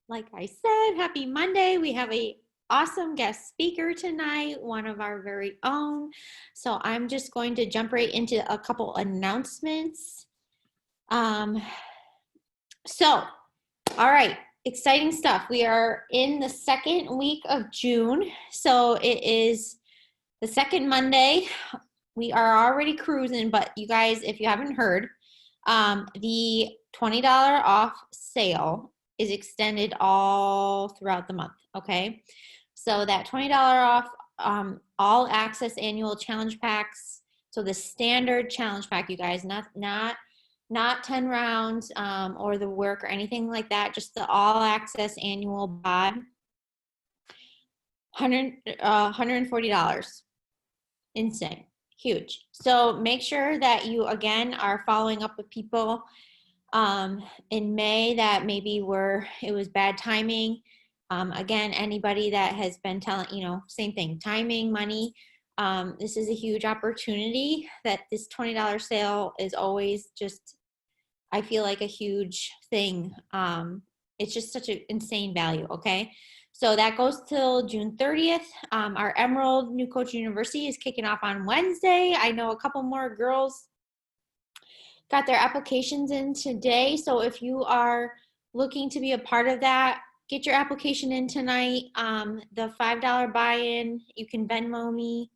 like I said, happy Monday. We have a awesome guest speaker tonight, one of our very own. So I'm just going to jump right into a couple announcements. Um, so, all right, exciting stuff. We are in the second week of June. So it is the second Monday. We are already cruising, but you guys, if you haven't heard, the $20 off sale is extended all throughout the month, okay? So that $20 off all access annual challenge packs. So the standard challenge pack, you guys, not 10 rounds or the work or anything like that, just the all access annual buy, $140. Insane. Huge. So make sure that you, again, are following up with people in May that maybe it was bad timing. Again, anybody that has been telling, same thing, timing, money. This is a huge opportunity that this $20 sale is always just, I feel like a huge thing. It's just such an insane value, okay? So that goes till June 30th. Our Emerald New Coach University is kicking off on Wednesday. I know a couple more girls got their applications in today. So if you are looking to be a part of that, get your application in tonight. The $5 buy-in, you can Venmo me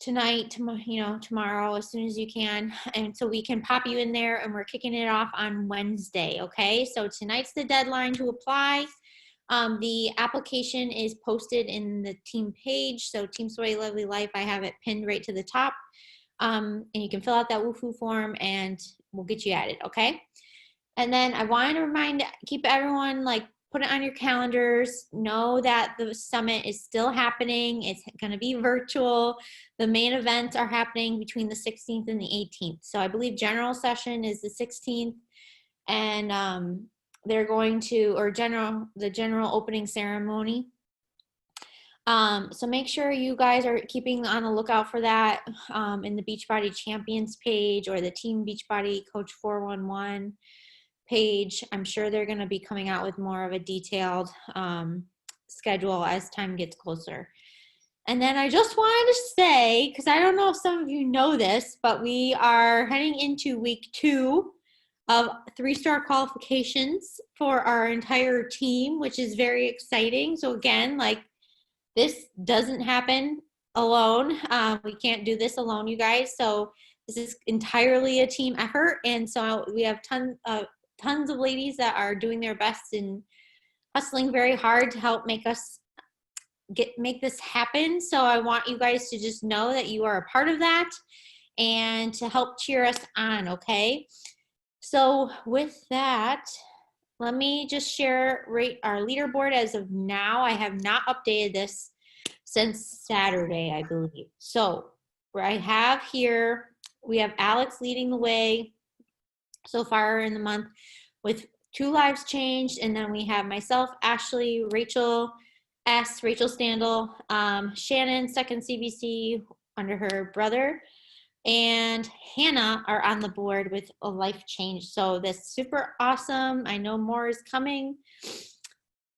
tonight, tomorrow, as soon as you can. And so we can pop you in there, and we're kicking it off on Wednesday, okay? So tonight's the deadline to apply. The application is posted in the team page. So Team Soy Lovely Life, I have it pinned right to the top. And you can fill out that WooFoo form and we'll get you added, okay? And then I wanted to keep everyone, put it on your calendars. Know that the summit is still happening. It's going to be virtual. The main events are happening between the 16th and the 18th. So I believe general session is the 16th, and they're going to, the general opening ceremony. So make sure you guys are keeping on the lookout for that in the Beachbody Champions page or the Team Beachbody Coach 411 page. I'm sure they're going to be coming out with more of a detailed schedule as time gets closer. And then I just wanted to say, because I don't know if some of you know this, but we are heading into week 2 of 3-star qualifications for our entire team, which is very exciting. So again, this doesn't happen alone. We can't do this alone, you guys. So this is entirely a team effort. And so we have tons of ladies that are doing their best and hustling very hard to help make this happen. So I want you guys to just know that you are a part of that and to help cheer us on, okay? So with that, let me just share our leaderboard as of now. I have not updated this since Saturday, I believe. So where I have here, we have Alex leading the way so far in the month with 2 lives changed. And then we have myself, Ashley, Rachel Standel, Shannon, second CBC under her brother, and Hannah are on the board with a life change. So that's super awesome. I know more is coming.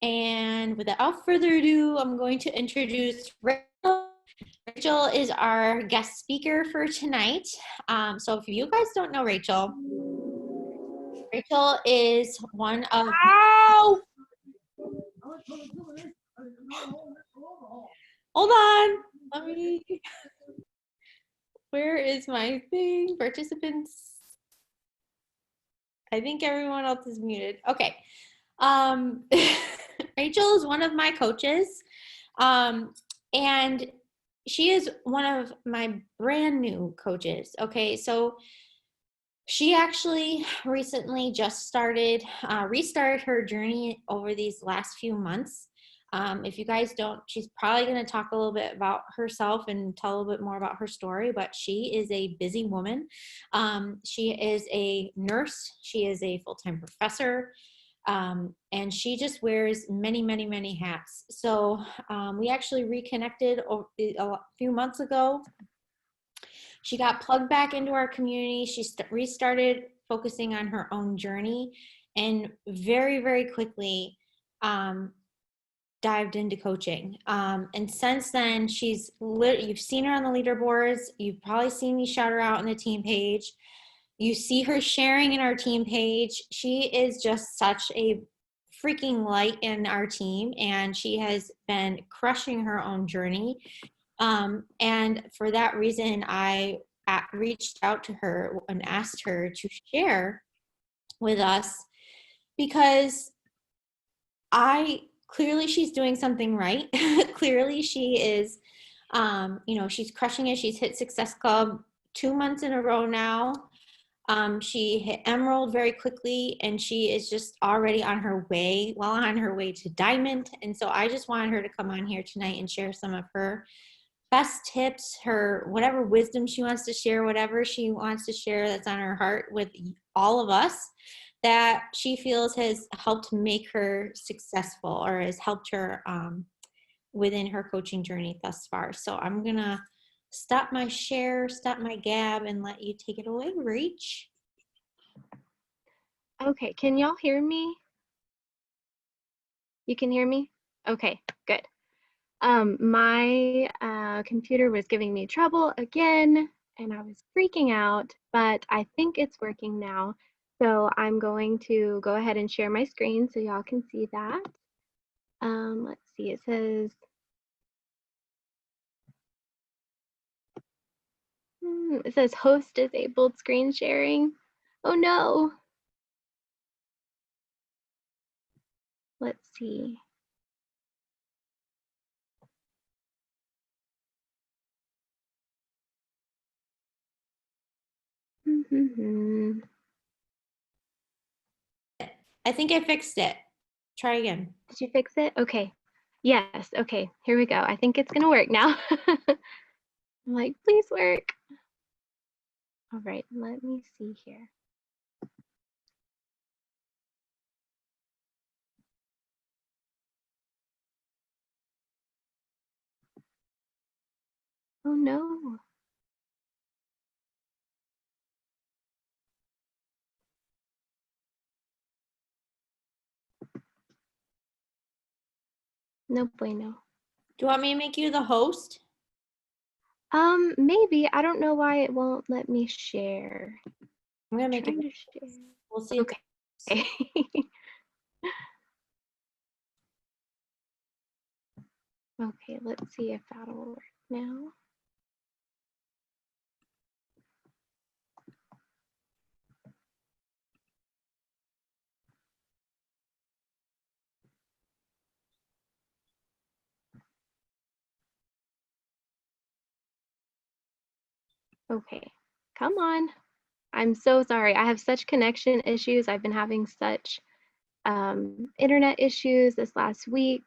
And without further ado, I'm going to introduce Rachel. Rachel is our guest speaker for tonight. So if you guys don't know Rachel is one of... Ow! Hold on. Where is my thing? Participants. I think everyone else is muted. Okay. Rachel is one of my coaches. And she is one of my brand new coaches. Okay. So she actually recently just restarted her journey over these last few months. If you guys don't, she's probably going to talk a little bit about herself and tell a little bit more about her story, but she is a busy woman. She is a nurse. She is a full-time professor. And she just wears many, many, many hats. So we actually reconnected a few months ago. She got plugged back into our community. She restarted focusing on her own journey, and very, very quickly, um, dived into coaching. And since then, you've seen her on the leaderboards. You've probably seen me shout her out on the team page. You see her sharing in our team page. She is just such a freaking light in our team, and she has been crushing her own journey. And for that reason, I reached out to her and asked her to share with us because I clearly she's doing something right. Clearly she is, she's crushing it. She's hit Success Club 2 months in a row now. She hit Emerald very quickly, and she is just already on her way, well on her way to Diamond. And so I just wanted her to come on here tonight and share some of her best tips, her whatever wisdom she wants to share, whatever she wants to share that's on her heart with all of us that she feels has helped make her successful or has helped her within her coaching journey thus far. So I'm going to stop my share, stop my gab, and let you take it away, Rach. Okay, can y'all hear me? You can hear me? Okay, good. My computer was giving me trouble again, and I was freaking out, but I think it's working now. So I'm going to go ahead and share my screen so y'all can see that. Let's see, it says host disabled screen sharing. Oh no. Let's see. I think I fixed it. Try again. Did you fix it? Okay. Yes, okay, here we go. I think it's gonna work now. I'm like, please work. All right, let me see here. Oh no. No bueno. Do you want me to make you the host? Maybe. I don't know why it won't let me share. I'm going to make Trying it. to share. We'll see. Okay. Okay, let's see if that'll work now. Okay, come on. I'm so sorry. I have such connection issues. I've been having such internet issues this last week.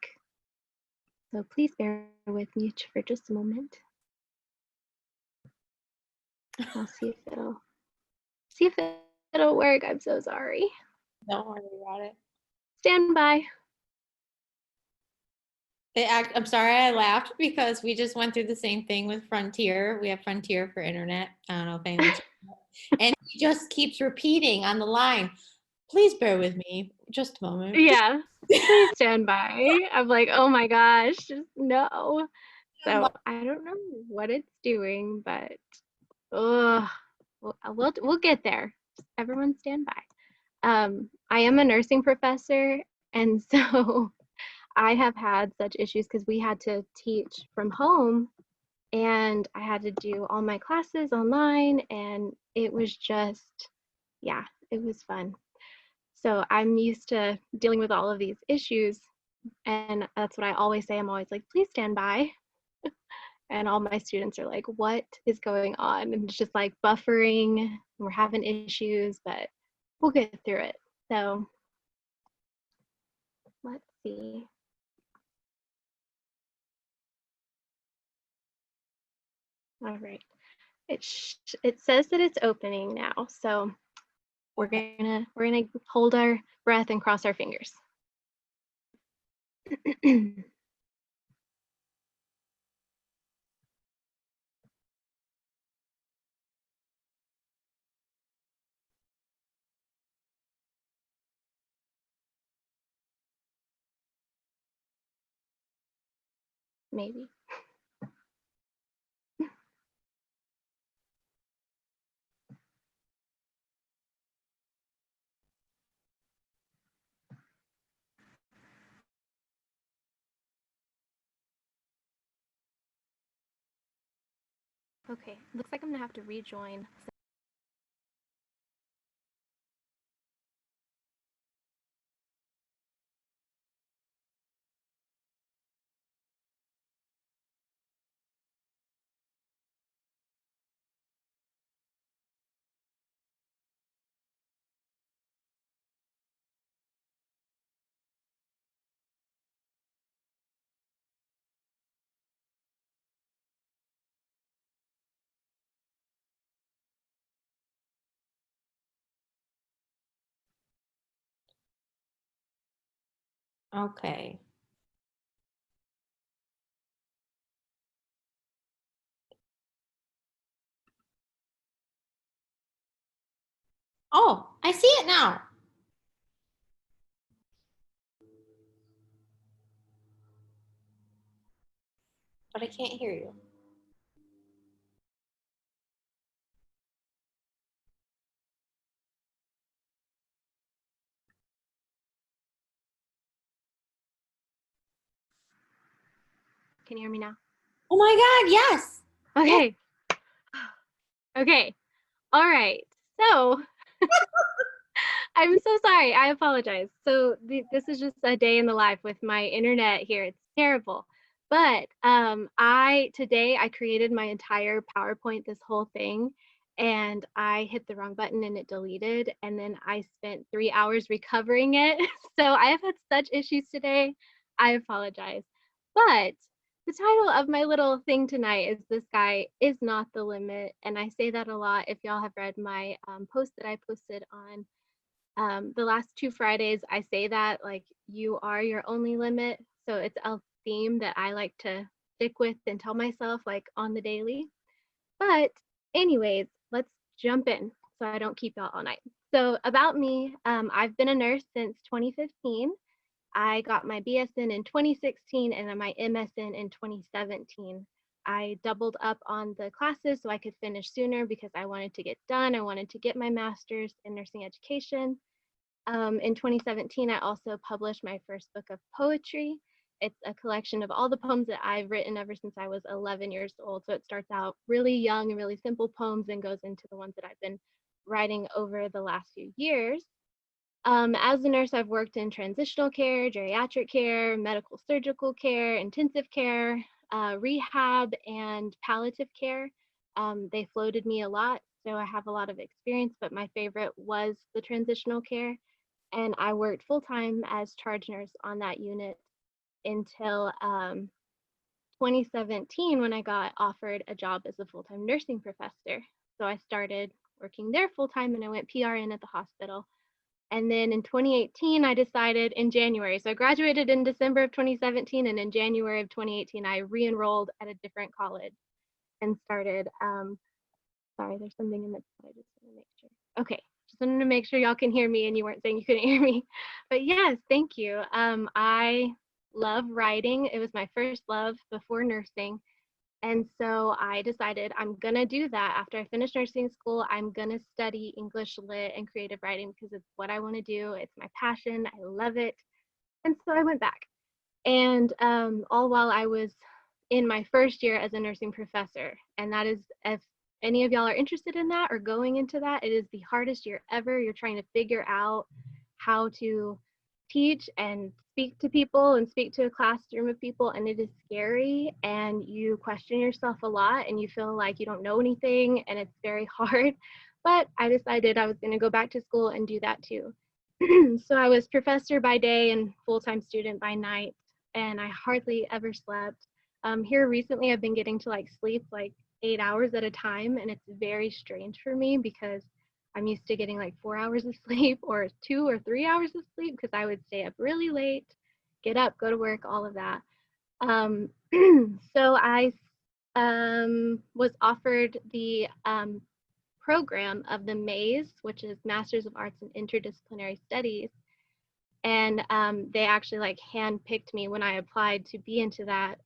So please bear with me for just a moment. I'll see if it'll work. I'm so sorry. Don't worry about it. Stand by. I'm sorry I laughed because we just went through the same thing with Frontier. We have Frontier for internet. I don't know if anyone's and he just keeps repeating on the line, please bear with me just a moment. Yeah, please stand by. I'm like, oh my gosh, just no. So I don't know what it's doing, but we'll get there. Just everyone stand by. I am a nursing professor, and so I have had such issues because we had to teach from home, and I had to do all my classes online, and it was just, yeah, it was fun. So I'm used to dealing with all of these issues, and that's what I always say. I'm always like, please stand by. And all my students are like, what is going on? And it's just like buffering. We're having issues, but we'll get through it. So let's see. All right. It says that it's opening now. So we're gonna hold our breath and cross our fingers. maybe. Okay, looks like I'm gonna have to rejoin. Okay. Oh, I see it now. But I can't hear you. Can you hear me now? Oh my God, yes. Okay. Okay. All right. So I'm so sorry. I apologize. So this is just a day in the life with my internet here. It's terrible. But I today I created my entire PowerPoint, this whole thing, and I hit the wrong button and it deleted. And then I spent 3 hours recovering it. So I have had such issues today. I apologize. But the title of my little thing tonight is "The Sky is Not the Limit." And I say that a lot. If y'all have read my post that I posted on the last 2 Fridays, I say that like you are your only limit. So it's a theme that I like to stick with and tell myself like on the daily. But anyways, let's jump in so I don't keep y'all all night. So about me, I've been a nurse since 2015. I got my BSN in 2016 and my MSN in 2017. I doubled up on the classes so I could finish sooner because I wanted to get done. I wanted to get my master's in nursing education. In 2017, I also published my first book of poetry. It's a collection of all the poems that I've written ever since I was 11 years old. So it starts out really young and really simple poems and goes into the ones that I've been writing over the last few years. As a nurse, I've worked in transitional care, geriatric care, medical surgical care, intensive care, rehab, and palliative care. They floated me a lot, so I have a lot of experience, but my favorite was the transitional care. And I worked full time as charge nurse on that unit until 2017 when I got offered a job as a full time nursing professor. So I started working there full time and I went PRN at the hospital. And then in 2018, I decided in January. So I graduated in December of 2017, and in January of 2018, I re enrolled at a different college and started. Sorry, there's something in the. I just want to make sure. Okay, just wanted to make sure y'all can hear me and you weren't saying you couldn't hear me. But yes, thank you. I love writing. It was my first love before nursing. And so I decided I'm gonna do that. After I finish nursing school, I'm gonna study English lit and creative writing because it's what I want to do. It's my passion. I love it. And so I went back. And all while I was in my first year as a nursing professor. And that is, if any of y'all are interested in that or going into that, it is the hardest year ever. You're trying to figure out how to teach and speak to people and speak to a classroom of people, and it is scary and you question yourself a lot and you feel like you don't know anything and it's very hard. But I decided I was going to go back to school and do that too. So I was professor by day and full-time student by night, and I hardly ever slept. Here recently, I've been getting to like sleep like 8 hours at a time, and it's very strange for me because I'm used to getting like 4 hours of sleep or 2 or 3 hours of sleep because I would stay up really late, get up, go to work, all of that. Um, so I was offered the program of the MAIS, which is Masters of Arts in Interdisciplinary Studies. And they actually like handpicked me when I applied to be into that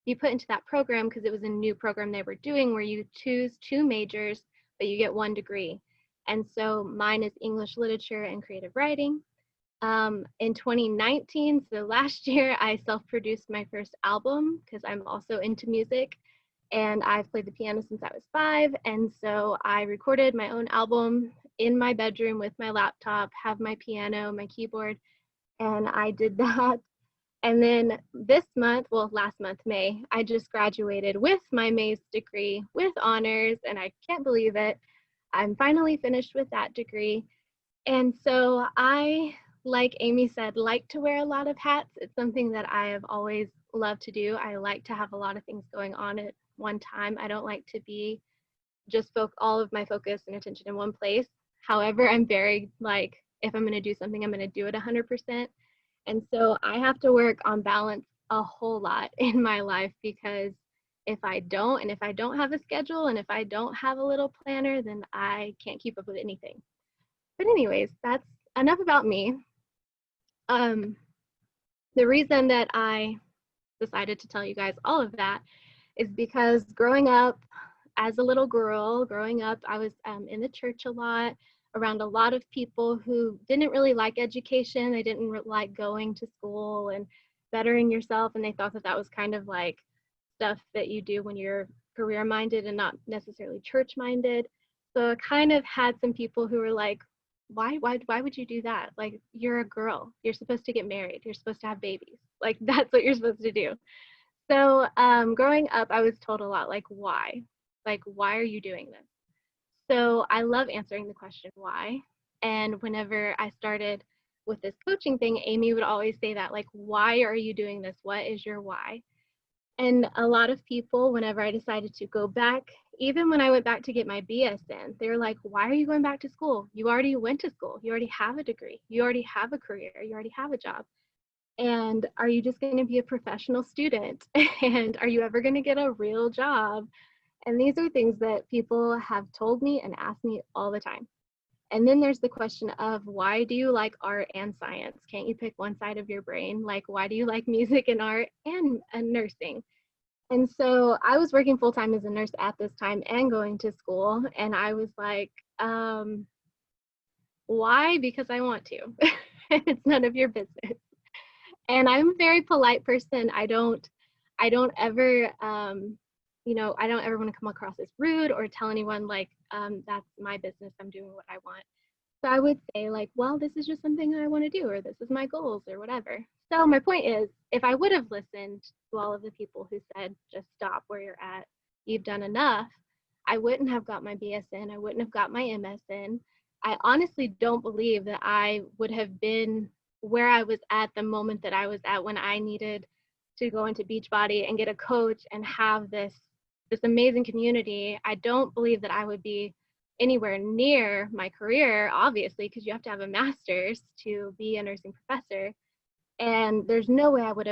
be put into that program because it was a new program they were doing where you choose 2 majors, but you get 1 degree. And so mine is English literature and creative writing. In 2019, so last year, I self-produced my first album because I'm also into music and I've played the piano since I was 5. And so I recorded my own album in my bedroom with my laptop, have my piano, my keyboard, and I did that. And then this month, well, last month, May, I just graduated with my May's degree with honors, and I can't believe it. I'm finally finished with that degree. And so I, like Amy said, like to wear a lot of hats. It's something that I have always loved to do. I like to have a lot of things going on at one time. I don't like to be just all of my focus and attention in one place. However, I'm very like, if I'm going to do something, I'm going to do it 100%. And so I have to work on balance a whole lot in my life because if I don't, and if I don't have a schedule, and if I don't have a little planner, then I can't keep up with anything. But anyways, that's enough about me. Um, the reason that I decided to tell you guys all of that is because growing up as a little girl, I was in the church a lot, around a lot of people who didn't really like education. They didn't like going to school and bettering yourself. And they thought that that was kind of like stuff that you do when you're career minded and not necessarily church minded. So I kind of had some people who were like, why would you do that? Like, you're a girl. You're supposed to get married. You're supposed to have babies. Like, that's what you're supposed to do. So growing up, I was told a lot, like, why? Like, why are you doing this? So I love answering the question, why? And whenever I started with this coaching thing, Amy would always say that, like, why are you doing this? What is your why? And a lot of people, whenever I decided to go back, even when I went back to get my BSN, they're like, why are you going back to school? You already went to school. You already have a degree. You already have a career. You already have a job. And are you just going to be a professional student? And are you ever going to get a real job? And these are things that people have told me and asked me all the time. And then there's the question of, why do you like art and science? Can't you pick one side of your brain? Like, why do you like music and art and nursing? And so I was working full time as a nurse at this time and going to school. And I was like, why? Because I want to. It's none of your business. And I'm a very polite person. I don't ever, I don't ever want to come across as rude or tell anyone like, that's my business. I'm doing what I want. So I would say like, well, this is just something I want to do, or this is my goals or whatever. So my point is, if I would have listened to all of the people who said, just stop where you're at, you've done enough, I wouldn't have got my BSN. I wouldn't have got my MSN. I honestly don't believe that I would have been where I was at the moment that I was at when I needed to go into Beachbody and get a coach and have this amazing community. I don't believe that I would be anywhere near my career, obviously, because you have to have a master's to be a nursing professor. And there's no way I would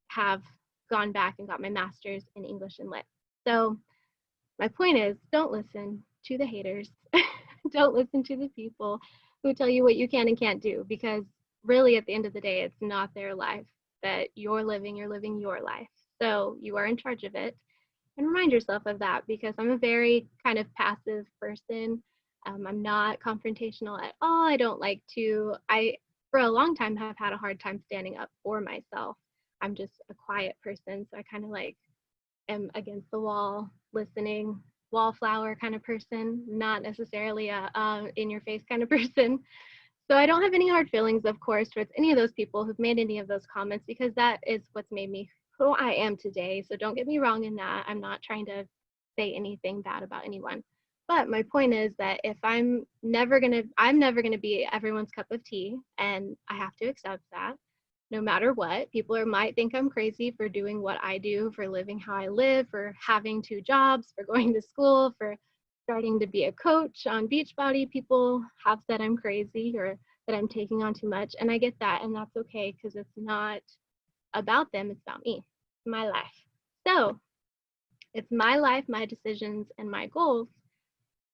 have gone back and got my master's in English and Lit. So my point is, don't listen to the haters. Don't listen to the people who tell you what you can and can't do, because really at the end of the day, it's not their life that you're living your life. So you are in charge of it. And remind yourself of that, because I'm a very kind of passive person. I'm not confrontational at all. I don't like to, for a long time, have had a hard time standing up for myself. I'm just a quiet person. So I kind of like am against the wall, listening, wallflower kind of person, not necessarily a in your face kind of person. So I don't have any hard feelings, of course, towards any of those people who've made any of those comments, because that is what's made me who I am today. So don't get me wrong in that. I'm not trying to say anything bad about anyone. But my point is that if I'm never gonna be everyone's cup of tea, and I have to accept that no matter what. Might think I'm crazy for doing what I do, for living how I live, for having 2 jobs, for going to school, for starting to be a coach on Beachbody. People have said I'm crazy or that I'm taking on too much. And I get that. And that's okay, because it's not about them. It's about me, my life. So it's my life, my decisions, and my goals.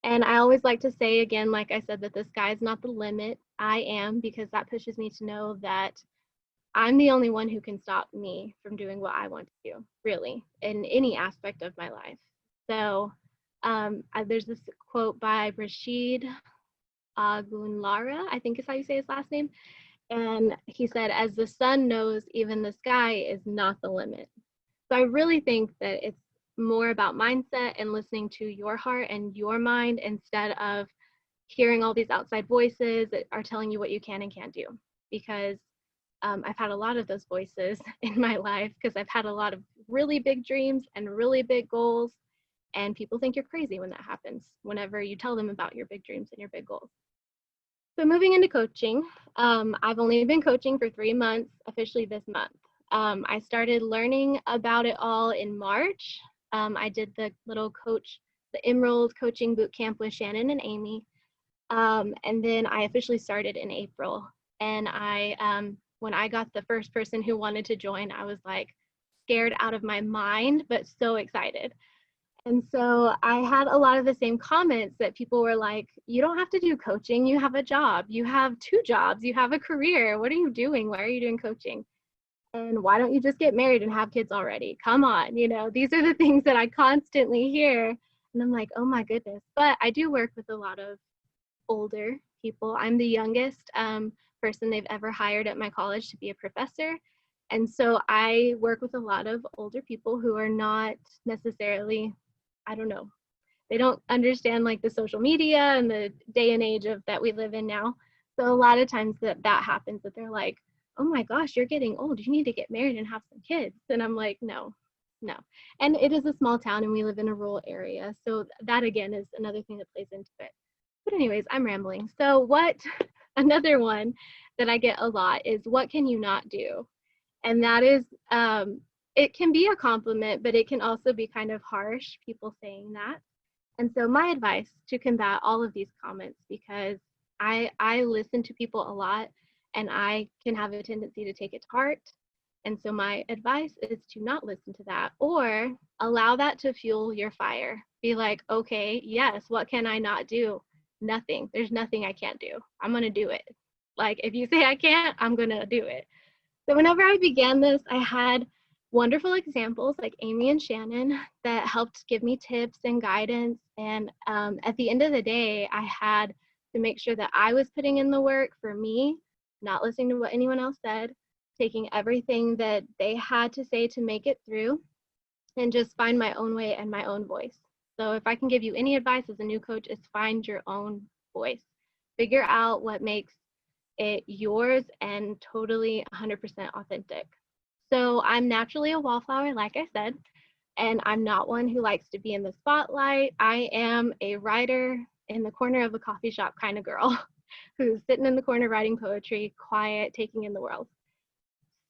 And I always like to say again, like I said, that the sky is not the limit. I am, because that pushes me to know that I'm the only one who can stop me from doing what I want to do, really, in any aspect of my life. So there's this quote by Rashid Agunlara, I think is how you say his last name. And he said, as the sun knows, even the sky is not the limit. So I really think that it's more about mindset and listening to your heart and your mind instead of hearing all these outside voices that are telling you what you can and can't do. Because I've had a lot of those voices in my life because I've had a lot of really big dreams and really big goals. And people think you're crazy when that happens, whenever you tell them about your big dreams and your big goals. So moving into coaching, I've only been coaching for 3 months, officially this month. I started learning about it all in March. I did the the Emerald coaching boot camp with Shannon and Amy. And then I officially started in April. And when I got the first person who wanted to join, I was like scared out of my mind, but so excited. And so I had a lot of the same comments that people were like, you don't have to do coaching. You have a job. You have 2 jobs. You have a career. What are you doing? Why are you doing coaching? And why don't you just get married and have kids already? Come on. These are the things that I constantly hear. And I'm like, oh my goodness. But I do work with a lot of older people. I'm the youngest person they've ever hired at my college to be a professor. And so I work with a lot of older people who are not necessarily, I don't know, they don't understand like the social media and the day and age of that we live in now. So a lot of times that happens, that they're like, oh my gosh, you're getting old. You need to get married and have some kids. And I'm like, no, no. And it is a small town and we live in a rural area. So that again is another thing that plays into it. But anyways, I'm rambling. So another one that I get a lot is, what can you not do? And that is, it can be a compliment, but it can also be kind of harsh, people saying that. And so my advice to combat all of these comments, because I listen to people a lot and I can have a tendency to take it to heart. And so my advice is to not listen to that, or allow that to fuel your fire. Be like, okay, yes, what can I not do? Nothing. There's nothing I can't do. I'm going to do it. Like, if you say I can't, I'm going to do it. So whenever I began this, I had wonderful examples like Amy and Shannon that helped give me tips and guidance. And at the end of the day, I had to make sure that I was putting in the work for me, not listening to what anyone else said, taking everything that they had to say to make it through, and just find my own way and my own voice. So if I can give you any advice as a new coach, is find your own voice. Figure out what makes it yours and totally 100% authentic. So I'm naturally a wallflower, like I said, and I'm not one who likes to be in the spotlight. I am a writer in the corner of a coffee shop kind of girl who's sitting in the corner writing poetry, quiet, taking in the world.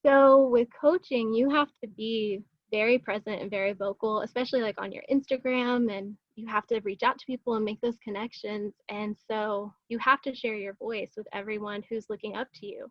So with coaching, you have to be very present and very vocal, especially like on your Instagram, and you have to reach out to people and make those connections. And so you have to share your voice with everyone who's looking up to you.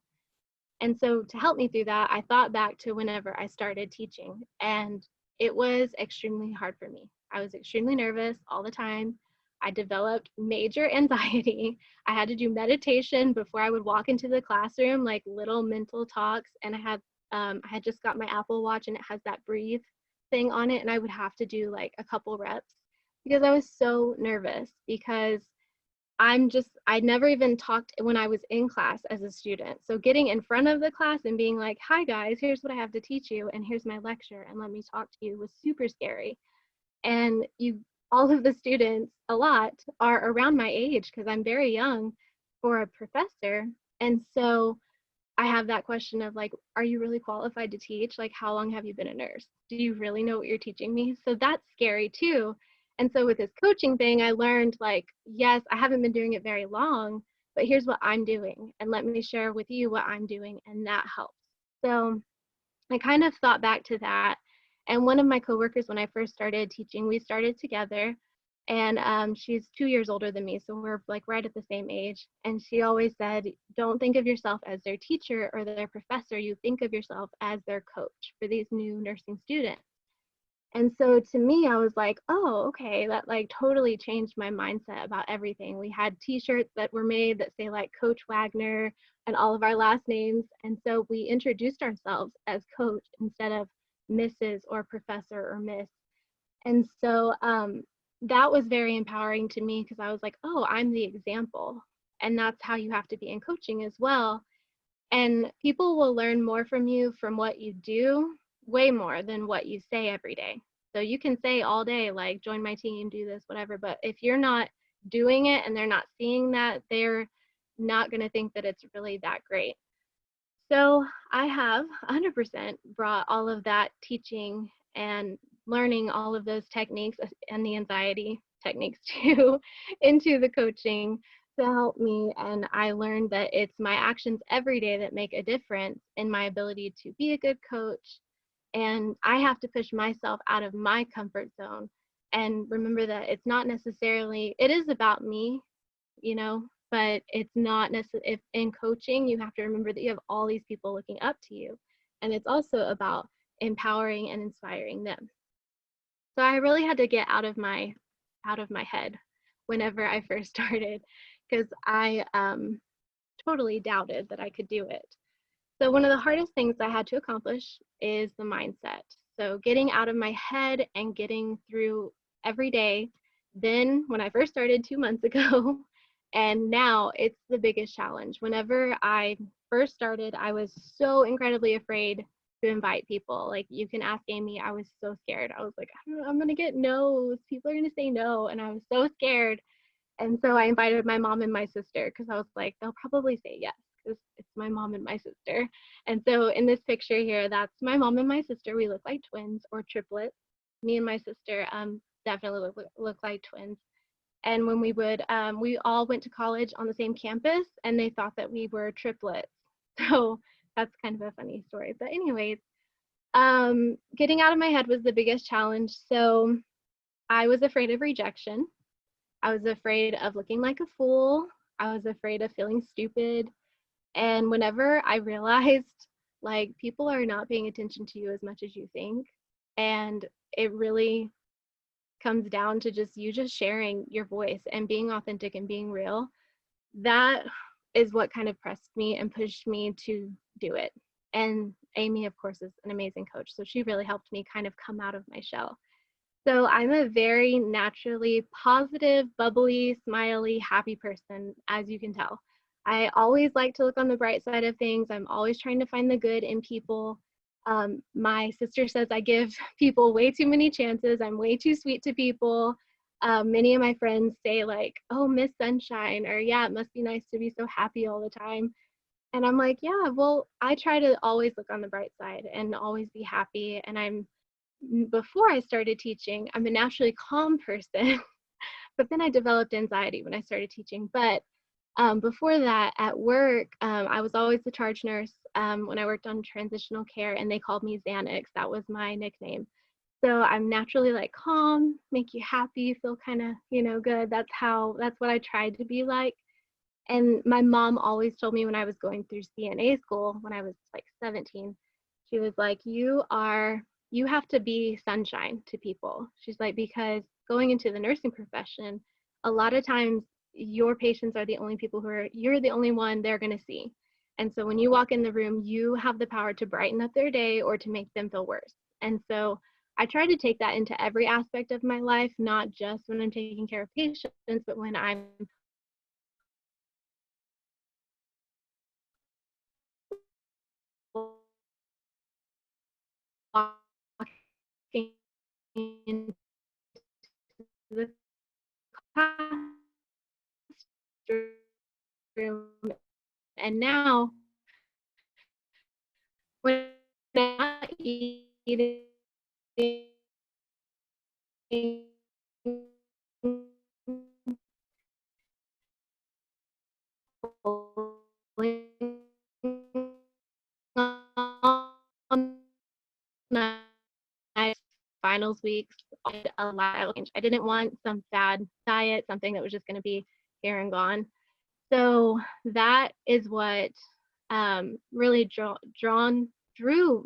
And so to help me through that, I thought back to whenever I started teaching, and it was extremely hard for me. I was extremely nervous all the time. I developed major anxiety. I had to do meditation before I would walk into the classroom, like little mental talks. And I had just got my Apple Watch and it has that breathe thing on it. And I would have to do like a couple reps because I was so nervous, because I never even talked when I was in class as a student. So getting in front of the class and being like, hi guys, here's what I have to teach you, and here's my lecture, and let me talk to you, was super scary. And all of the students, a lot, are around my age because I'm very young for a professor. And so I have that question of like, are you really qualified to teach? Like, how long have you been a nurse? Do you really know what you're teaching me? So that's scary too. And so with this coaching thing, I learned like, yes, I haven't been doing it very long, but here's what I'm doing. And let me share with you what I'm doing. And that helps. So I kind of thought back to that. And one of my coworkers, when I first started teaching, we started together, and she's 2 years older than me, so we're like right at the same age. And she always said, don't think of yourself as their teacher or their professor. You think of yourself as their coach for these new nursing students. And so to me, I was like, oh, okay, that like totally changed my mindset about everything. We had t-shirts that were made that say like Coach Wagner and all of our last names. And so we introduced ourselves as coach instead of Mrs. or professor or miss. And so that was very empowering to me because I was like, oh, I'm the example. And that's how you have to be in coaching as well. And people will learn more from you from what you do, way more than what you say every day. So you can say all day, like, join my team, do this, whatever. But if you're not doing it and they're not seeing that, they're not going to think that it's really that great. So I have 100% brought all of that teaching and learning all of those techniques and the anxiety techniques too into the coaching to help me. And I learned that it's my actions every day that make a difference in my ability to be a good coach. And I have to push myself out of my comfort zone and remember that it's not necessarily, it is about me, you know, but it's not necessarily, if in coaching, you have to remember that you have all these people looking up to you. And it's also about empowering and inspiring them. So I really had to get out of my head whenever I first started because I totally doubted that I could do it. So one of the hardest things I had to accomplish is the mindset. So getting out of my head and getting through every day. Then when I first started 2 months ago, and now it's the biggest challenge. Whenever I first started, I was so incredibly afraid to invite people. Like you can ask Amy, I was so scared. I was like, I'm gonna get no's. People are gonna say no. And I was so scared. And so I invited my mom and my sister because I was like, they'll probably say yes because it's my mom and my sister. And so in this picture here, that's my mom and my sister. We look like twins or triplets. Me and my sister definitely look like twins. And when we all went to college on the same campus and they thought that we were triplets. So that's kind of a funny story. But anyways, getting out of my head was the biggest challenge. So I was afraid of rejection. I was afraid of looking like a fool. I was afraid of feeling stupid. And whenever I realized like people are not paying attention to you as much as you think, and it really comes down to just you just sharing your voice and being authentic and being real, that is what kind of pressed me and pushed me to do it. And Amy, of course, is an amazing coach. So she really helped me kind of come out of my shell. So I'm a very naturally positive, bubbly, smiley, happy person, as you can tell. I always like to look on the bright side of things. I'm always trying to find the good in people. My sister says I give people way too many chances. I'm way too sweet to people. Many of my friends say like, oh, Miss Sunshine, or yeah, it must be nice to be so happy all the time. And I'm like, yeah, well, I try to always look on the bright side and always be happy. And before I started teaching, I'm a naturally calm person, but then I developed anxiety when I started teaching. But before that, at work, I was always the charge nurse when I worked on transitional care, and they called me Xanax. That was my nickname. So I'm naturally like calm, make you happy, feel kind of, good. That's what I tried to be like. And my mom always told me when I was going through CNA school, when I was like 17, she was like, you have to be sunshine to people. She's like, because going into the nursing profession, a lot of times your patients are the only people you're the only one they're going to see. And so when you walk in the room, you have the power to brighten up their day or to make them feel worse. And so I try to take that into every aspect of my life, not just when I'm taking care of patients, but when I'm walking into the classroom. And now when I'm not eating finals weeks, a lot. I didn't want some fad diet, something that was just going to be here and gone. So that is what really drew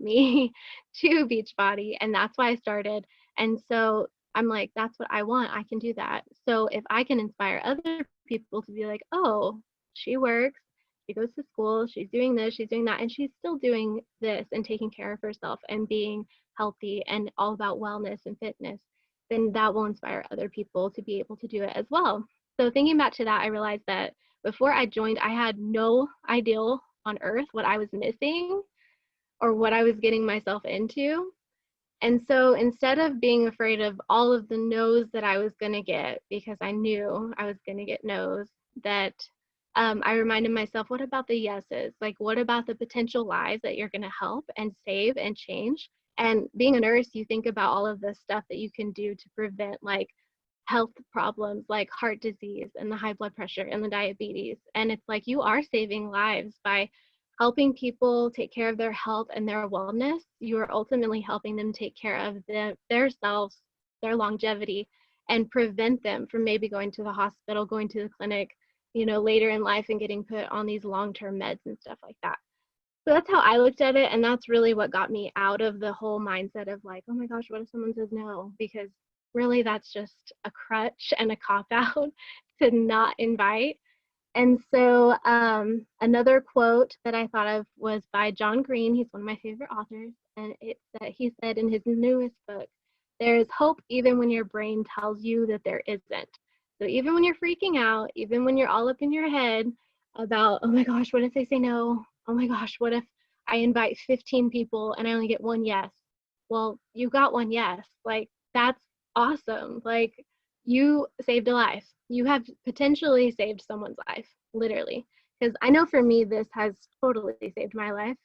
me to Beachbody, and that's why I started. And so I'm like, that's what I want. I can do that. So if I can inspire other people to be like, oh, she works, she goes to school, she's doing this, she's doing that, and she's still doing this and taking care of herself and being healthy and all about wellness and fitness, then that will inspire other people to be able to do it as well. So thinking back to that, I realized that before I joined, I had no idea on earth what I was missing or what I was getting myself into. And so instead of being afraid of all of the no's that I was going to get, because I knew I was going to get no's, that I reminded myself, what about the yeses? Like, what about the potential lives that you're going to help and save and change? And being a nurse, you think about all of the stuff that you can do to prevent like health problems like heart disease and the high blood pressure and the diabetes. And it's like you are saving lives by helping people take care of their health and their wellness. You are ultimately helping them take care of their selves, their longevity, and prevent them from maybe going to the hospital, going to the clinic, later in life and getting put on these long-term meds and stuff like that. So that's how I looked at it. And that's really what got me out of the whole mindset of like, oh my gosh, what if someone says no? Because really that's just a crutch and a cop out to not invite. And so another quote that I thought of was by John Green. He's one of my favorite authors. And it's that he said in his newest book, there is hope even when your brain tells you that there isn't. So even when you're freaking out, even when you're all up in your head about, oh my gosh, what if they say no? Oh my gosh, what if I invite 15 people and I only get one yes? Well, you got one yes. Like, that's awesome. Like, you saved a life. You have potentially saved someone's life, literally. Because I know for me, this has totally saved my life.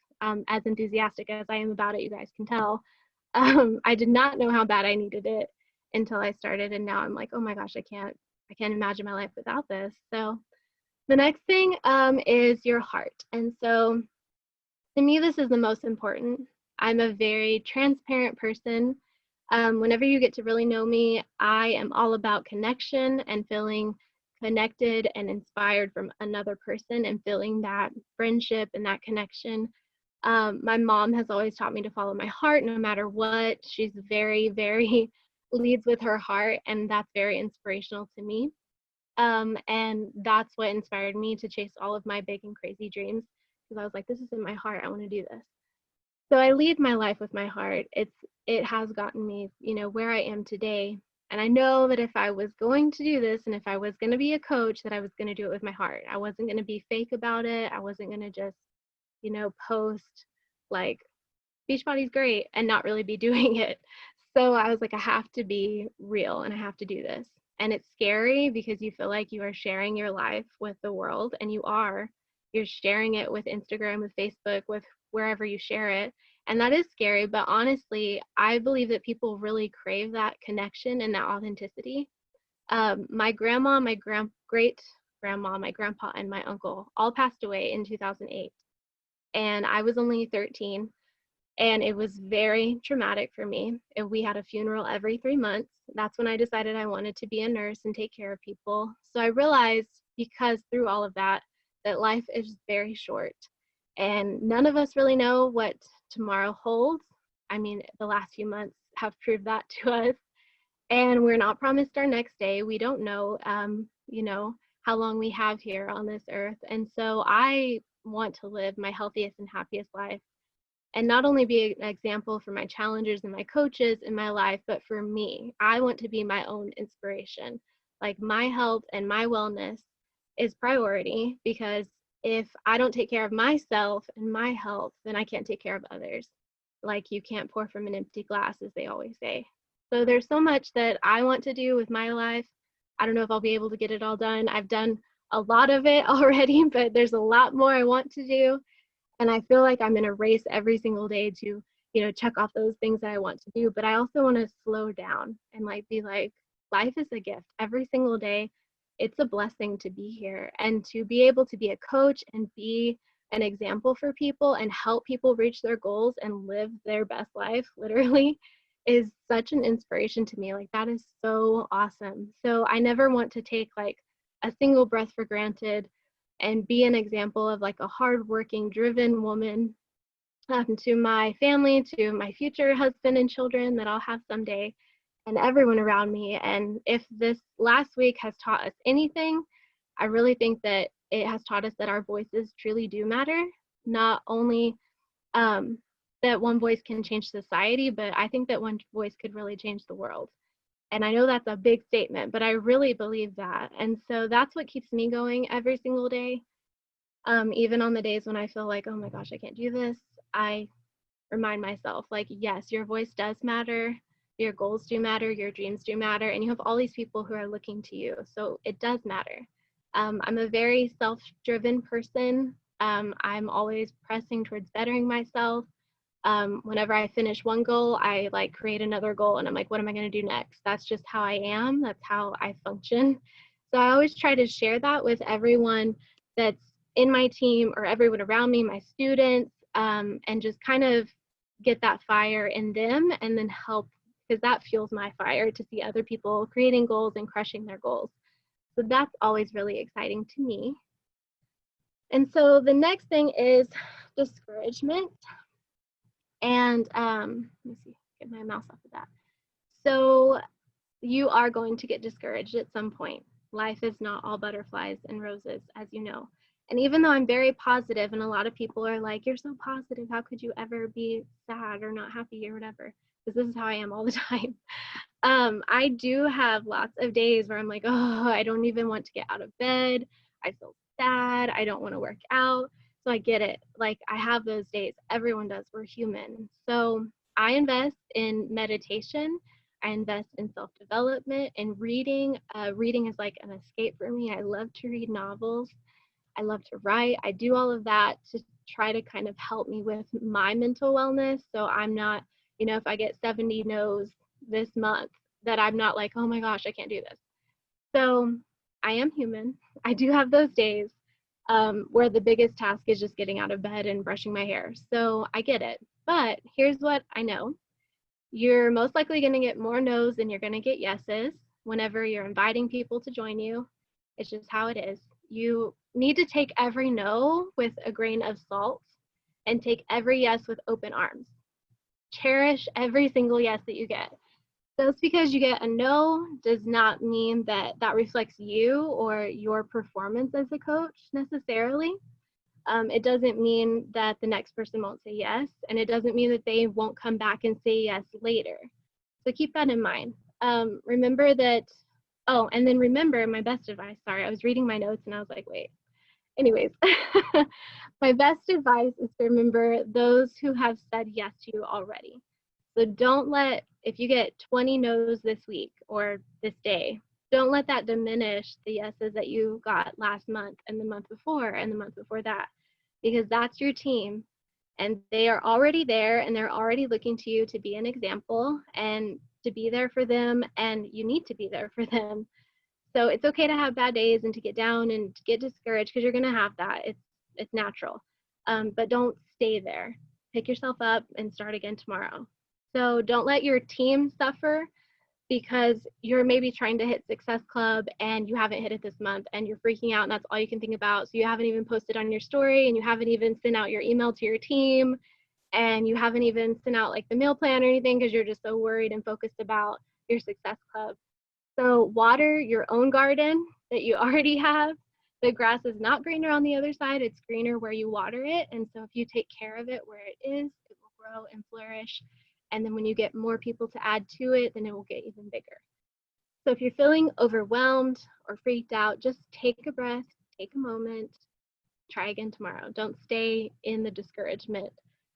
As enthusiastic as I am about it, you guys can tell. I did not know how bad I needed it until I started, and now I'm like, oh my gosh, I can't imagine my life without this. So the next thing is your heart, and so to me, this is the most important. I'm a very transparent person. Whenever you get to really know me, I am all about connection and feeling connected and inspired from another person and feeling that friendship and that connection. My mom has always taught me to follow my heart no matter what. She's very, very leads with her heart, and that's very inspirational to me. And that's what inspired me to chase all of my big and crazy dreams because I was like, this is in my heart. I want to do this. So I lead my life with my heart. It has gotten me, where I am today. And I know that if I was going to do this and if I was going to be a coach, that I was going to do it with my heart. I wasn't going to be fake about it. I wasn't going to just, post like Beachbody's great and not really be doing it. So I was like, I have to be real and I have to do this. And it's scary because you feel like you are sharing your life with the world, and you are. You're sharing it with Instagram, with Facebook, with wherever you share it. And that is scary. But honestly, I believe that people really crave that connection and that authenticity. My grandma, great grandma, my grandpa, and my uncle all passed away in 2008. And I was only 13. And it was very traumatic for me. And we had a funeral every 3 months. That's when I decided I wanted to be a nurse and take care of people. So I realized, because through all of that, that life is very short. And none of us really know what tomorrow holds. I mean, the last few months have proved that to us. And we're not promised our next day. We don't know, how long we have here on this earth. And so I want to live my healthiest and happiest life, and not only be an example for my challengers and my coaches in my life, but for me. I want to be my own inspiration. Like, my health and my wellness is priority, because if I don't take care of myself and my health, then I can't take care of others. Like, you can't pour from an empty glass, as they always say. So there's so much that I want to do with my life. I don't know if I'll be able to get it all done. I've done a lot of it already, but there's a lot more I want to do. And I feel like I'm in a race every single day to, check off those things that I want to do. But I also want to slow down and like be like, life is a gift every single day. It's a blessing to be here and to be able to be a coach and be an example for people and help people reach their goals and live their best life, literally, is such an inspiration to me. Like, that is so awesome. So I never want to take like a single breath for granted, and be an example of like a hardworking, driven woman, to my family, to my future husband and children that I'll have someday. and everyone around me. And if this last week has taught us anything, I really think that it has taught us that our voices truly do matter. Not only um, that one voice can change society, but I think that one voice could really change the world. And I know that's a big statement, but I really believe that. And so that's what keeps me going every single day. Even on the days when I feel like, oh my gosh, I can't do this, I remind myself, like, yes, your voice does matter, your goals do matter, your dreams do matter, and you have all these people who are looking to you. So it does matter. I'm a very self driven person. I'm always pressing towards bettering myself. Whenever I finish one goal, I like create another goal and I'm like, what am I going to do next? That's just how I am. That's how I function. So I always try to share that with everyone that's in my team or everyone around me, my students, and just kind of get that fire in them and then help, because that fuels my fire to see other people creating goals and crushing their goals. So that's always really exciting to me. And so the next thing is discouragement. And let me see, get my mouse off of that. So you are going to get discouraged at some point. Life is not all butterflies and roses, as you know. And even though I'm very positive, and a lot of people are like, you're so positive, how could you ever be sad or not happy or whatever? Because this is how I am all the time. I do have lots of days where I'm like, oh, I don't even want to get out of bed. I feel sad. I don't want to work out. So I get it. Like, I have those days. Everyone does. We're human. So I invest in meditation. I invest in self development and reading. Reading is like an escape for me. I love to read novels. I love to write. I do all of that to try to kind of help me with my mental wellness. So I'm not, if I get 70 no's this month, that I'm not like, oh my gosh, I can't do this. So I am human. I do have those days where the biggest task is just getting out of bed and brushing my hair. So I get it. But here's what I know. You're most likely going to get more no's than you're going to get yeses whenever you're inviting people to join you. It's just how it is. You need to take every no with a grain of salt and take every yes with open arms. Cherish every single yes that you get. Just because you get a no does not mean that that reflects you or your performance as a coach necessarily. It doesn't mean that the next person won't say yes, and it doesn't mean that they won't come back and say yes later. So keep that in mind. Remember that, oh, and then remember my best advice. Sorry, I was reading my notes and I was like, wait. Anyways, my best advice is to remember those who have said yes to you already. So don't let, if you get 20 no's this week or this day, don't let that diminish the yeses that you got last month and the month before and the month before that, because that's your team and they are already there and they're already looking to you to be an example and to be there for them, and you need to be there for them. So it's okay to have bad days and to get down and to get discouraged, because you're going to have that. It's natural. But don't stay there. Pick yourself up and start again tomorrow. So don't let your team suffer because you're maybe trying to hit Success Club and you haven't hit it this month and you're freaking out and that's all you can think about. So you haven't even posted on your story and you haven't even sent out your email to your team and you haven't even sent out like the meal plan or anything because you're just so worried and focused about your Success Club. So water your own garden that you already have. The grass is not greener on the other side, it's greener where you water it. And so if you take care of it where it is, it will grow and flourish. And then when you get more people to add to it, then it will get even bigger. So if you're feeling overwhelmed or freaked out, just take a breath, take a moment, try again tomorrow. Don't stay in the discouragement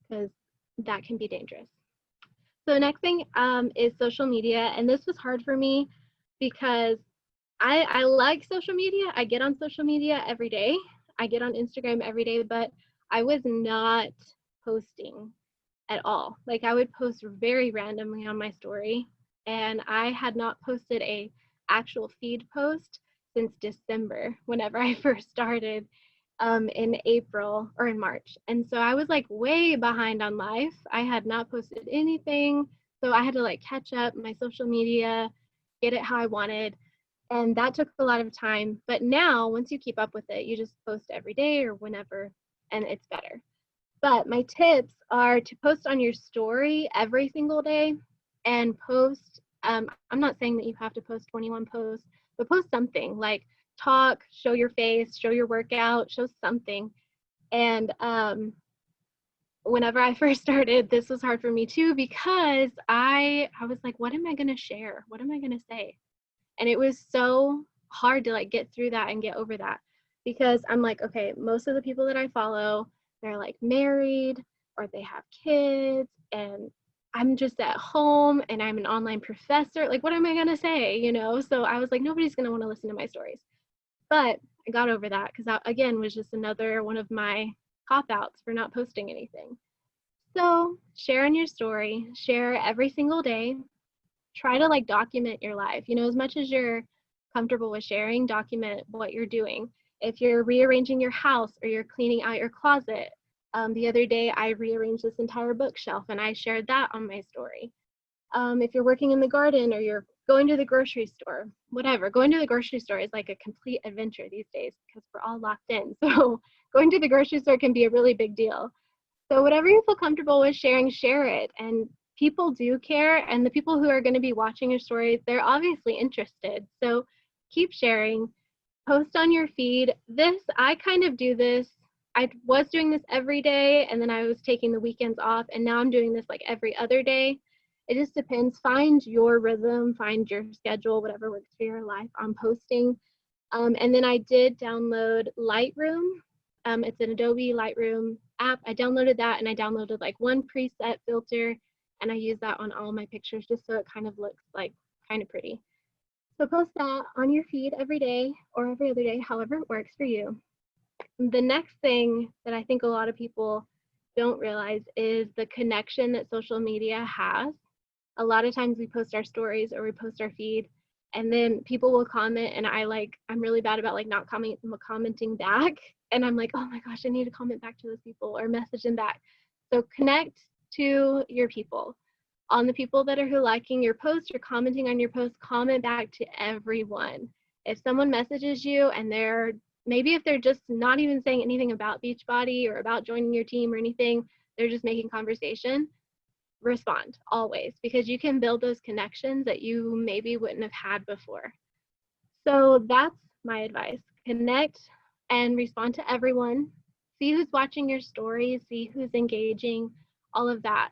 because that can be dangerous. So the next thing is social media. And this was hard for me because I like social media. I get on social media every day. I get on Instagram every day, but I was not posting at all. Like I would post very randomly on my story, and I had not posted a actual feed post since December, whenever I first started in April or in March. And so I was like way behind on life. I had not posted anything. So I had to like catch up my social media, get it how I wanted. And that took a lot of time. But now, once you keep up with it, you just post every day or whenever, and it's better. But my tips are to post on your story every single day and post I'm not saying that you have to post 21 posts, but post something like talk, show your face, show your workout, show something. And whenever I first started, this was hard for me too, because I was like, what am I going to share? What am I going to say? And it was so hard to like get through that and get over that, because I'm like, okay, most of the people that I follow, they're like married or they have kids, and I'm just at home and I'm an online professor. Like, what am I going to say? You know? So I was like, nobody's going to want to listen to my stories. But I got over that, because that, again, was just another one of my cop outs for not posting anything. So share in your story, share every single day. Try to like document your life, you know, as much as you're comfortable with sharing. Document what you're doing. If you're rearranging your house or you're cleaning out your closet, the other day I rearranged this entire bookshelf and I shared that on my story. If you're working in the garden or you're going to the grocery store, whatever, going to the grocery store is like a complete adventure these days because we're all locked in. So going to the grocery store can be a really big deal. So whatever you feel comfortable with sharing, share it. And people do care. And the people who are going to be watching your stories, they're obviously interested. So keep sharing, post on your feed. I kind of do this. I was doing this every day, and then I was taking the weekends off, and now I'm doing this like every other day. It just depends. Find your rhythm, find your schedule, whatever works for your life on posting. And then I did download Lightroom. It's an Adobe Lightroom app. I downloaded that, and I downloaded like one preset filter, and I use that on all my pictures just so it kind of looks like kind of pretty. So post that on your feed every day or every other day, however it works for you. The next thing that I think a lot of people don't realize is the connection that social media has. A lot of times we post our stories or we post our feed, and then people will comment, and I'm really bad about like not commenting back, and I'm like, oh my gosh, I need to comment back to those people or message them back. So connect to your people. On the people that are who liking your post or commenting on your post, comment back to everyone. If someone messages you and maybe if they're just not even saying anything about Beachbody or about joining your team or anything, they're just making conversation, respond always, because you can build those connections that you maybe wouldn't have had before. So that's my advice. Connect and respond to everyone. See who's watching your stories, see who's engaging, all of that.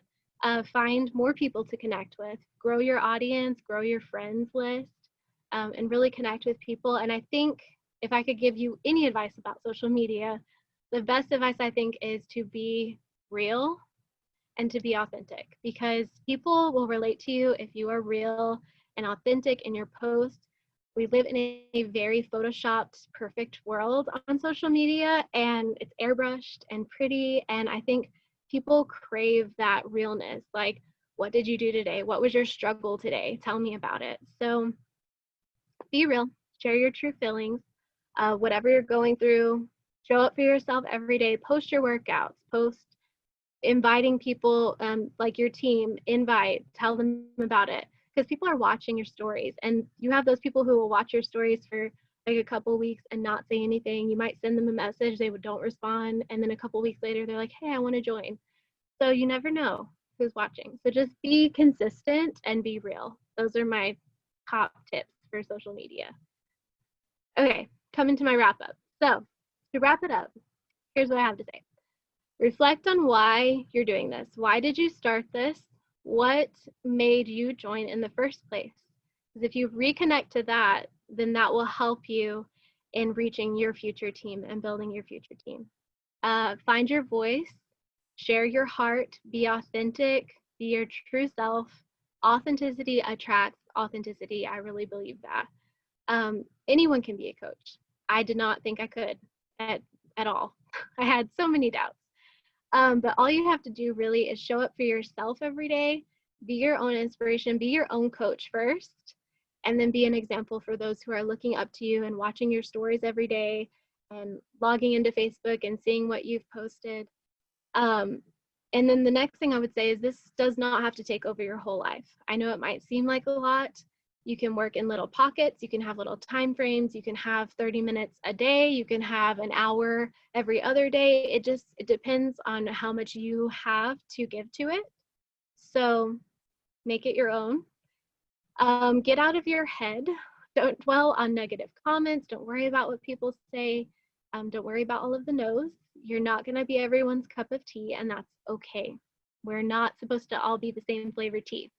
Find more people to connect with. Grow your audience, grow your friends list, and really connect with people. And I think if I could give you any advice about social media, the best advice I think is to be real and to be authentic, because people will relate to you if you are real and authentic in your posts. We live in a very photoshopped, perfect world on social media, and it's airbrushed and pretty. And I think people crave that realness. Like, what did you do today? What was your struggle today? Tell me about it. So be real, share your true feelings, whatever you're going through, show up for yourself every day, post your workouts, post inviting people, like your team, tell them about it, because people are watching your stories, and you have those people who will watch your stories for like a couple weeks and not say anything. You might send them a message, they don't respond, and then a couple weeks later they're like, hey, I want to join. So you never know who's watching. So just be consistent and be real. Those are my top tips for social media. Okay, coming to my wrap up. So to wrap it up, here's what I have to say. Reflect on why you're doing this. Why did you start this? What made you join in the first place? Because if you reconnect to that, then that will help you in reaching your future team and building your future team. Find your voice, share your heart, be authentic, be your true self. Authenticity attracts authenticity. I really believe that. Anyone can be a coach. I did not think I could at all. I had so many doubts. But all you have to do really is show up for yourself every day, be your own inspiration, be your own coach first, and then be an example for those who are looking up to you and watching your stories every day and logging into Facebook and seeing what you've posted. And then the next thing I would say is this does not have to take over your whole life. I know it might seem like a lot. You can work in little pockets. You can have little time frames. You can have 30 minutes a day. You can have an hour every other day. It depends on how much you have to give to it. So make it your own. Get out of your head. Don't dwell on negative comments. Don't worry about what people say. Don't worry about all of the no's. You're not going to be everyone's cup of tea, and that's okay. We're not supposed to all be the same flavor tea.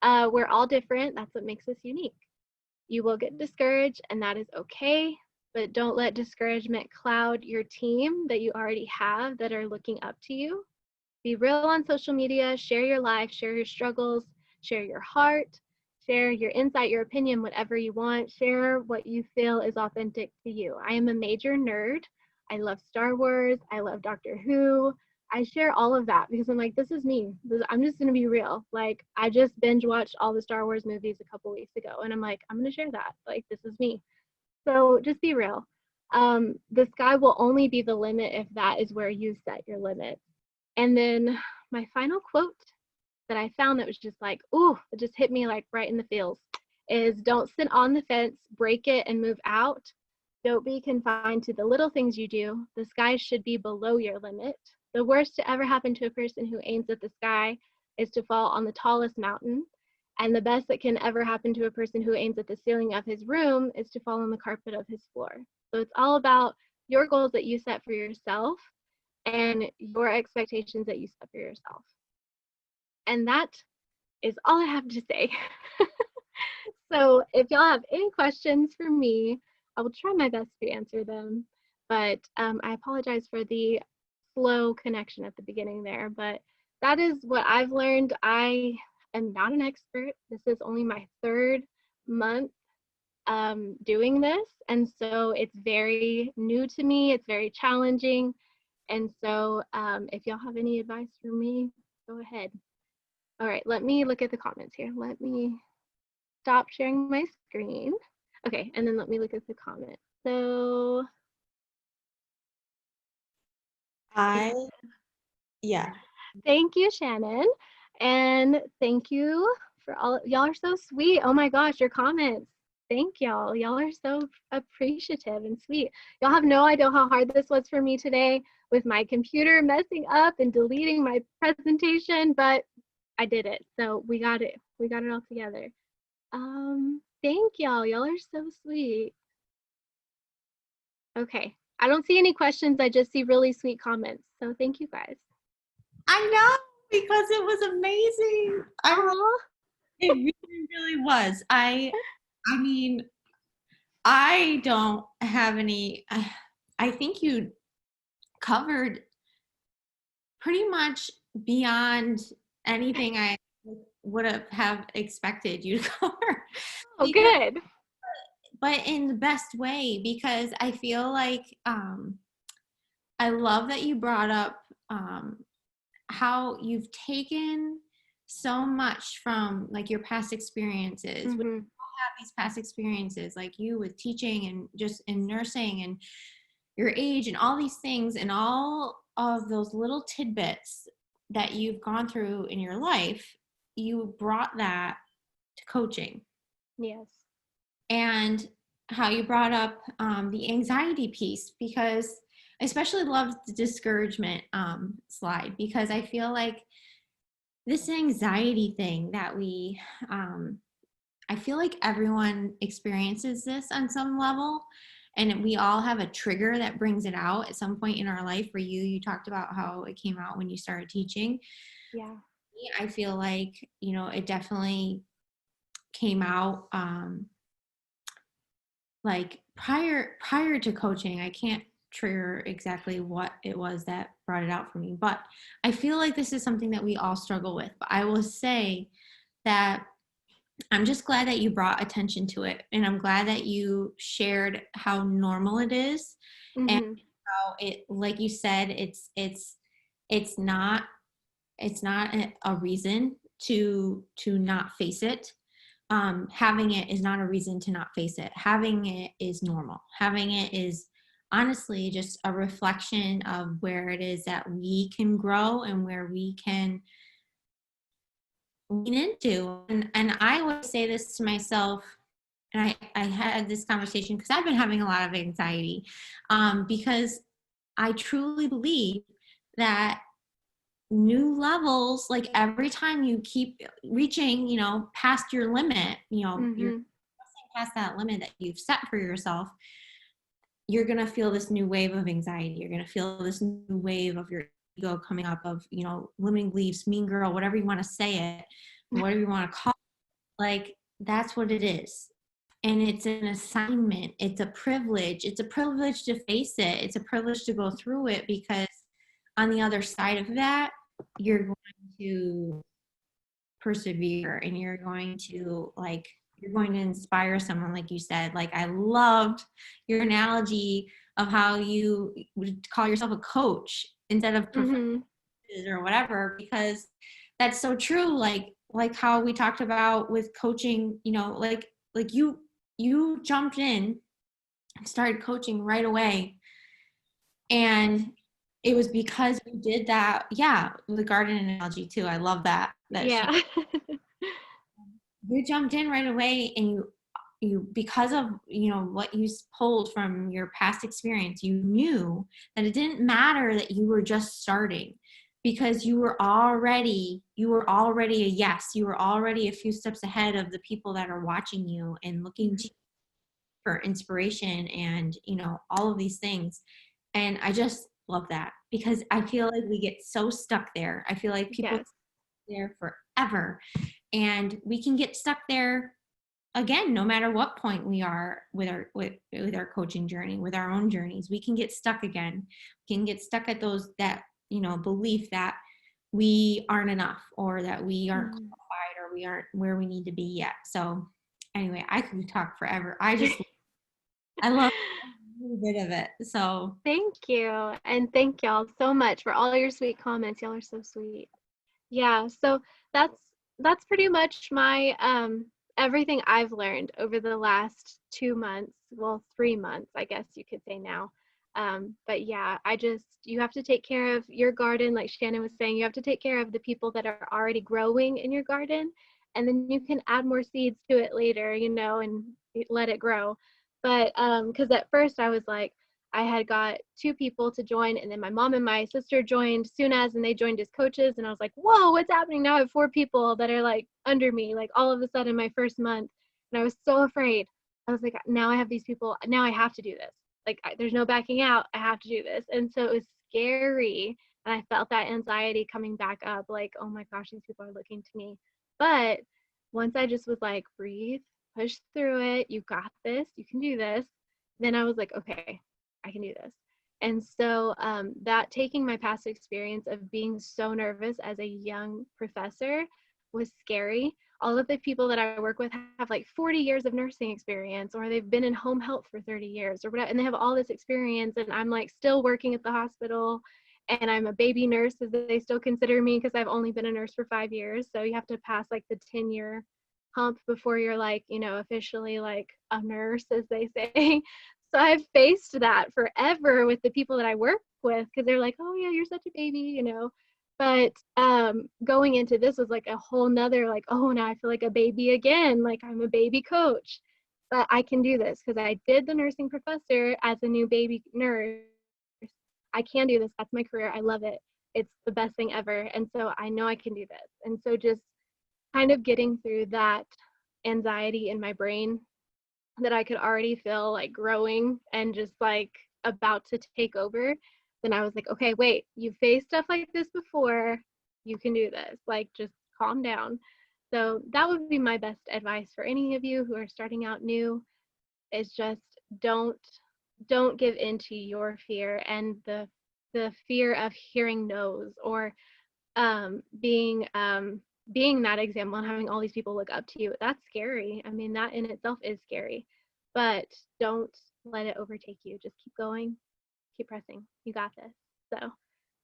We're all different. That's what makes us unique. You will get discouraged, and that is okay. But don't let discouragement cloud your team that you already have that are looking up to you. Be real on social media, share your life, share your struggles, share your heart, share your insight, your opinion, whatever you want. Share what you feel is authentic to you. I am a major nerd. I love Star Wars. I love Doctor Who. I share all of that because I'm like, this is me. I'm just going to be real. Like, I just binge watched all the Star Wars movies a couple weeks ago, and I'm like, I'm going to share that. Like, this is me. So just be real. The sky will only be the limit if that is where you set your limit. And then my final quote that I found that was just like, ooh, it just hit me like right in the feels is don't sit on the fence, break it and move out. Don't be confined to the little things you do. The sky should be below your limit. The worst to ever happen to a person who aims at the sky is to fall on the tallest mountain. And the best that can ever happen to a person who aims at the ceiling of his room is to fall on the carpet of his floor. So it's all about your goals that you set for yourself and your expectations that you set for yourself. And that is all I have to say. So if y'all have any questions for me, I will try my best to answer them. But I apologize for the slow connection at the beginning there. But that is what I've learned. I am not an expert. This is only my third month doing this. And so it's very new to me. It's very challenging. And so if y'all have any advice for me, go ahead. All right, let me look at the comments here. Let me stop sharing my screen. Okay, and then let me look at the comments. So Yeah. Thank you, Shannon. And thank you for all, y'all are so sweet. Oh my gosh, your comments. Thank y'all. Y'all are so appreciative and sweet. Y'all have no idea how hard this was for me today with my computer messing up and deleting my presentation, but I did it. So we got it. We got it all together. Thank y'all. Y'all are so sweet. Okay. I don't see any questions. I just see really sweet comments. So thank you guys. I know, because it was amazing. It really, really was. I mean, I don't have any, I think you covered pretty much beyond anything I would have expected you to cover. Oh, Because, good. but in the best way, because I feel like I love that you brought up how you've taken so much from like your past experiences. We all have these past experiences, like you with teaching and just in nursing and your age and all these things, and all of those little tidbits that you've gone through in your life, you brought that to coaching. Yes. And how you brought up the anxiety piece, because I especially loved the discouragement slide, because I feel like this anxiety thing that I feel like everyone experiences this on some level, and we all have a trigger that brings it out at some point in our life. For you, you talked about how it came out when you started teaching. Yeah. I feel like, it definitely came out like prior to coaching. I can't trigger exactly what it was that brought it out for me, but I feel like this is something that we all struggle with. But I will say that I'm just glad that you brought attention to it, and I'm glad that you shared how normal it is, and how it, like you said, it's not a reason to not face it. Having it is not a reason to not face it. Having it is normal. Having it is honestly just a reflection of where it is that we can grow and where we can lean into. And I would say this to myself, and I had this conversation because I've been having a lot of anxiety, because I truly believe that new levels, like every time you keep reaching, past your limit, you're Mm-hmm. past that limit that you've set for yourself, you're going to feel this new wave of anxiety. You're going to feel this new wave of your ego coming up of, limiting beliefs, mean girl, whatever you want to say it, whatever you want to call it. Like, that's what it is. And it's an assignment. It's a privilege. It's a privilege to face it. It's a privilege to go through it, because on the other side of that, you're going to persevere, and you're going to inspire someone. Like you said, like, I loved your analogy of how you would call yourself a coach instead of professor Mm-hmm. or whatever, because that's so true. Like how we talked about with coaching, like you jumped in and started coaching right away, and it was because you did that. Yeah, the garden analogy too, I love that she Yeah. you jumped in right away, and you because of what you pulled from your past experience, you knew that it didn't matter that you were just starting, because you were already a yes, you were already a few steps ahead of the people that are watching you and looking to for inspiration, and all of these things. And I just love that, because I feel like we get so stuck there. I feel like people Yes. there forever, and we can get stuck there again, no matter what point we are with our coaching journey, with our own journeys. We can get stuck again. We can get stuck at those that belief that we aren't enough, or that we aren't Mm. qualified, or we aren't where we need to be yet. So anyway, I could talk forever. I love every bit of it. So Thank you. And thank y'all so much for all your sweet comments. Y'all are so sweet. Yeah, so that's that's pretty much my everything I've learned over the last 2 months, well, 3 months, I guess you could say now. But yeah, you have to take care of your garden, like Shannon was saying. You have to take care of the people that are already growing in your garden, and then you can add more seeds to it later, and let it grow. But because at first I was like, I had got 2 people to join, and then my mom and my sister joined soon as, and they joined as coaches. And I was like, whoa, what's happening? Now I have 4 people that are like under me, like all of a sudden my first month. And I was so afraid. I was like, now I have these people. Now I have to do this. Like, there's no backing out. I have to do this. And so it was scary. And I felt that anxiety coming back up, like, oh my gosh, these people are looking to me. But once I just was like, breathe, push through it. You got this. You can do this. Then I was like, okay, I can do this. And so that taking my past experience of being so nervous as a young professor was scary. All of the people that I work with have like 40 years of nursing experience, or they've been in home health for 30 years or whatever, and they have all this experience. And I'm like still working at the hospital, and I'm a baby nurse, as they still consider me, because I've only been a nurse for 5 years. So you have to pass like the 10-year hump before you're like, officially like a nurse, as they say. So I've faced that forever with the people that I work with, because they're like, oh yeah, you're such a baby. But going into this was like a whole nother, like, oh, now I feel like a baby again, like I'm a baby coach. But I can do this because I did the nursing professor as a new baby nurse. I can do this. That's my career. I love it. It's the best thing ever. And so I know I can do this. And so just kind of getting through that anxiety in my brain that I could already feel like growing and just like about to take over, then I was like, okay, wait, you faced stuff like this before. You can do this. Like, just calm down. So that would be my best advice for any of you who are starting out new, is just don't don't give into your fear and the fear of hearing no's, or being that example and having all these people look up to you. That's scary. I mean, that in itself is scary. But don't let it overtake you. Just keep going, keep pressing. You got this. So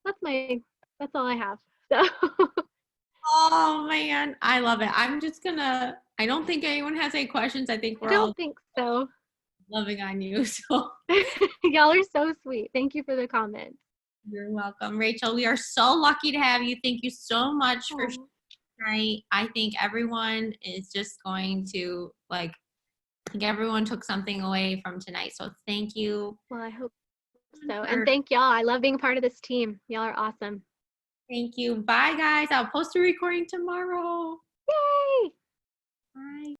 that's all I have. So oh man, I love it. I don't think anyone has any questions. I think I we're all don't think so. loving on you. So Y'all are so sweet. Thank you for the comment. you're welcome, Rachel. We are so lucky to have you. Thank you so much for Oh, tonight. I think everyone is just going to I think everyone took something away from tonight. So thank you well, I hope so. And for thank y'all. I love being part of this team. Y'all are awesome. Thank you. Bye, guys. I'll post a recording tomorrow. Yay! Bye.